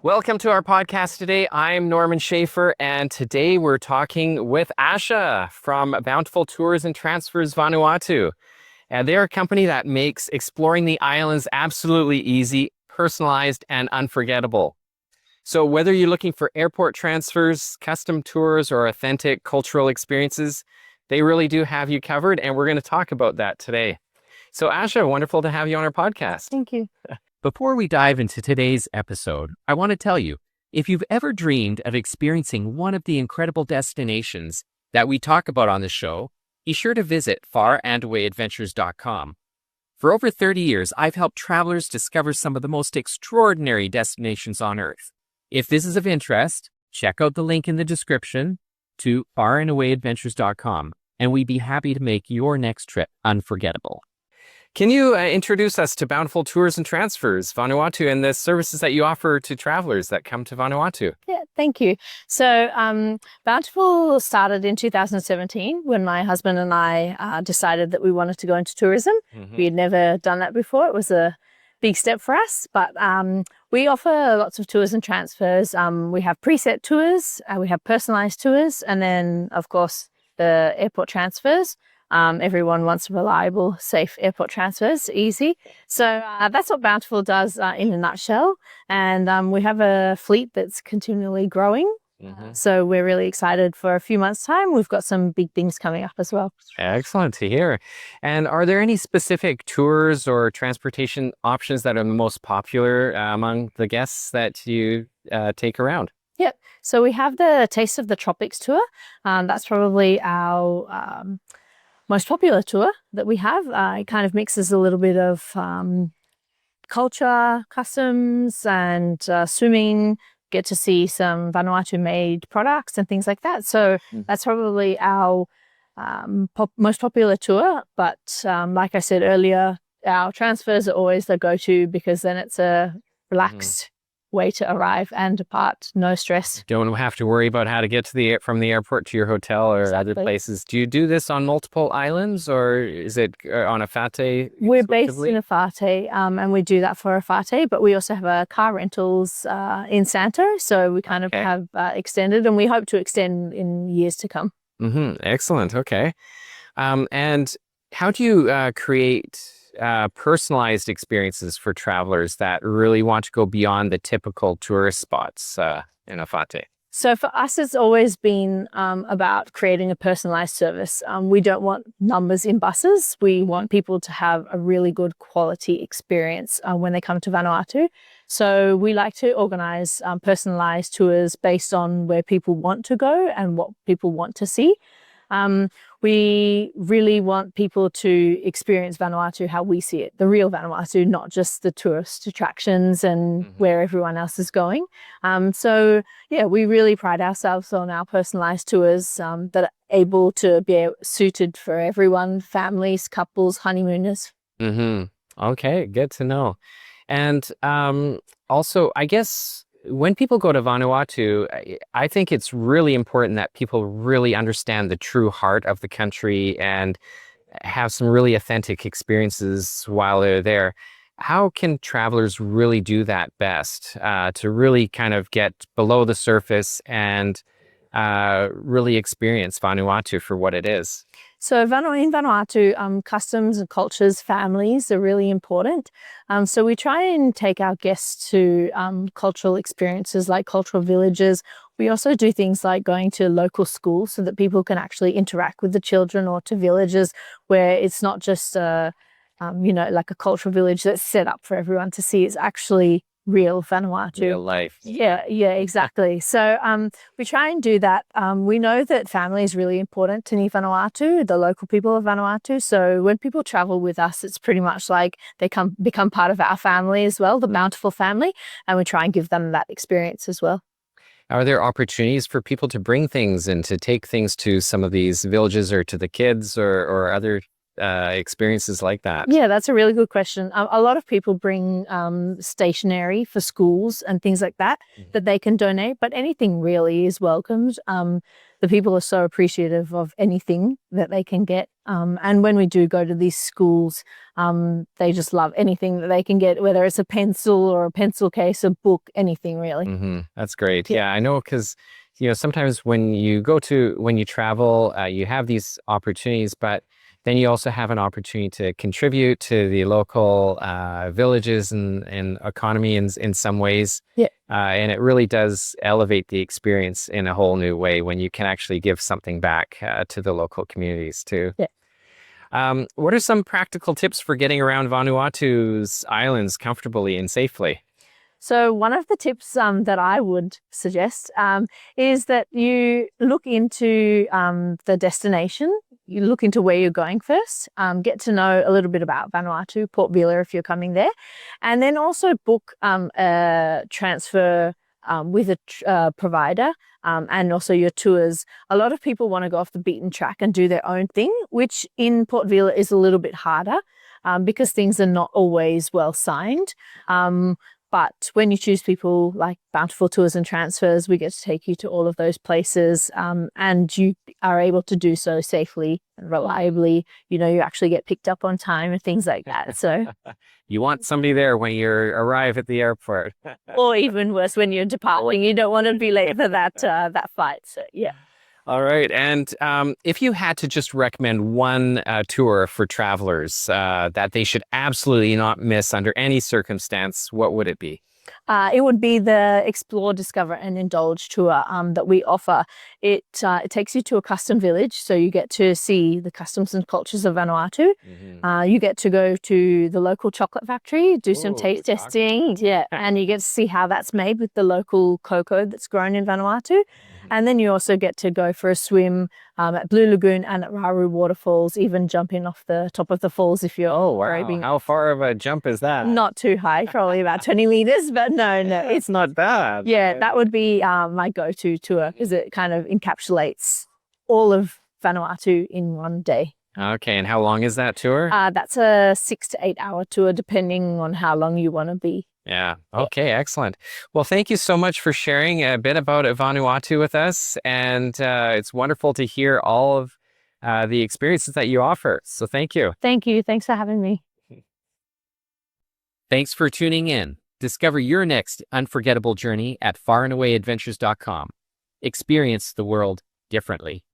Welcome to our podcast today. I'm Normand Schafer, and today we're talking with Asha from Bountiful Tours and Transfers Vanuatu. And they're a company that makes exploring the islands absolutely easy, personalized, and unforgettable. So whether you're looking for airport transfers, custom tours, or authentic cultural experiences, they really do have you covered, and we're going to talk about that today. So Asha, wonderful to have you on our podcast. Thank you. Before we dive into today's episode, I want to tell you, if you've ever dreamed of experiencing one of the incredible destinations that we talk about on the show, be sure to visit farandawayadventures.com. For over 30 years, I've helped travelers discover some of the most extraordinary destinations on Earth. If this is of interest, check out the link in the description to farandawayadventures.com, and we'd be happy to make your next trip unforgettable. Can you introduce us to Bountiful Tours and Transfers Vanuatu and the services that you offer to travelers that come to Vanuatu? Yeah, thank you. So Bountiful started in 2017 when my husband and I decided that we wanted to go into tourism. We had never done that before. It was a big step for us, but we offer lots of tours and transfers. We have preset tours, we have personalized tours, and then, of course, the airport transfers. Everyone wants reliable, safe airport transfers, easy. So that's what Bountiful does in a nutshell. And we have a fleet that's continually growing. So we're really excited for a few months' time. We've got some big things coming up as well. Excellent to hear. And are there any specific tours or transportation options that are the most popular among the guests that you take around? Yep. So we have the Taste of the Tropics tour. That's probably our most popular tour that we have. It kind of mixes a little bit of culture, customs, and swimming. Get to see some Vanuatu-made products and things like that. So that's probably our most popular tour. But like I said earlier, our transfers are always the go-to because then it's a relaxed way to arrive and depart, no stress. Don't have to worry about how to get to from the airport to your hotel or other places. Do you do this on multiple islands, or is it on Afate? We're based in Afate, and we do that for Afate, but we also have a car rentals in Santa, so we kind of have extended, and we hope to extend in years to come. Excellent. Okay. And how do you create personalized experiences for travelers that really want to go beyond the typical tourist spots in Afate? So for us, it's always been about creating a personalized service. We don't want numbers in buses. We want people to have a really good quality experience when they come to Vanuatu. So we like to organize personalized tours based on where people want to go and what people want to see. We really want people to experience Vanuatu how we see it, the real Vanuatu, not just the tourist attractions and where everyone else is going. So yeah, we really pride ourselves on our personalized tours that are able to be suited for everyone, families, couples, honeymooners. Okay, good to know. And also, I guess when people go to Vanuatu, I think it's really important that people really understand the true heart of the country and have some really authentic experiences while they're there. How can travelers really do that best to really kind of get below the surface and really experience Vanuatu for what it is? So in Vanuatu, customs and cultures, families are really important. So we try and take our guests to cultural experiences like cultural villages. We also do things like going to local schools so that people can actually interact with the children, or to villages where it's not just like a cultural village that's set up for everyone to see. It's actually real Vanuatu. Real life. Yeah, exactly. So we try and do that. We know that family is really important to Ni Vanuatu, the local people of Vanuatu. So when people travel with us, it's pretty much like they become part of our family as well, the Bountiful family, and we try and give them that experience as well. Are there opportunities for people to bring things and to take things to some of these villages or to the kids or other experiences like that? Yeah, that's a really good question. A lot of people bring stationery for schools and things like that that they can donate, but anything really is welcomed. The people are so appreciative of anything that they can get And when we do go to these schools, they just love anything that they can get, whether it's a pencil or a pencil case, a book, anything really. That's great. Yeah. Yeah, I know because sometimes when you travel, you have these opportunities, but then you also have an opportunity to contribute to the local villages and economy in some ways. Yeah. And it really does elevate the experience in a whole new way when you can actually give something back to the local communities too. Yeah. What are some practical tips for getting around Vanuatu's islands comfortably and safely? So one of the tips that I would suggest is that you look into the destination. You look into where you're going first, get to know a little bit about Vanuatu, Port Vila if you're coming there, and then also book a transfer with a provider and also your tours. A lot of people want to go off the beaten track and do their own thing, which in Port Vila is a little bit harder because things are not always well signed. But when you choose people like Bountiful Tours and Transfers, we get to take you to all of those places and you are able to do so safely and reliably. You actually get picked up on time and things like that. So you want somebody there when you arrive at the airport. Or even worse, when you're departing, you don't want to be late for that flight. So yeah. All right. And if you had to just recommend one tour for travelers that they should absolutely not miss under any circumstance, what would it be? It would be the Explore, Discover and Indulge tour that we offer. It takes you to a custom village, so you get to see the customs and cultures of Vanuatu. You get to go to the local chocolate factory, do some taste testing, and you get to see how that's made with the local cocoa that's grown in Vanuatu. And then you also get to go for a swim at Blue Lagoon and at Raru Waterfalls, even jumping off the top of the falls if you're braving. How far of a jump is that? Not too high, probably about 20 meters, but no, it's not bad. Yeah, that would be my go-to tour because it kind of encapsulates all of Vanuatu in one day. Okay, and how long is that tour? That's a 6 to 8 hour tour, depending on how long you want to be. Yeah. Okay, excellent. Well, thank you so much for sharing a bit about Vanuatu with us. And it's wonderful to hear all of the experiences that you offer. So thank you. Thank you. Thanks for having me. Thanks for tuning in. Discover your next unforgettable journey at farandawaядventures.com. Experience the world differently.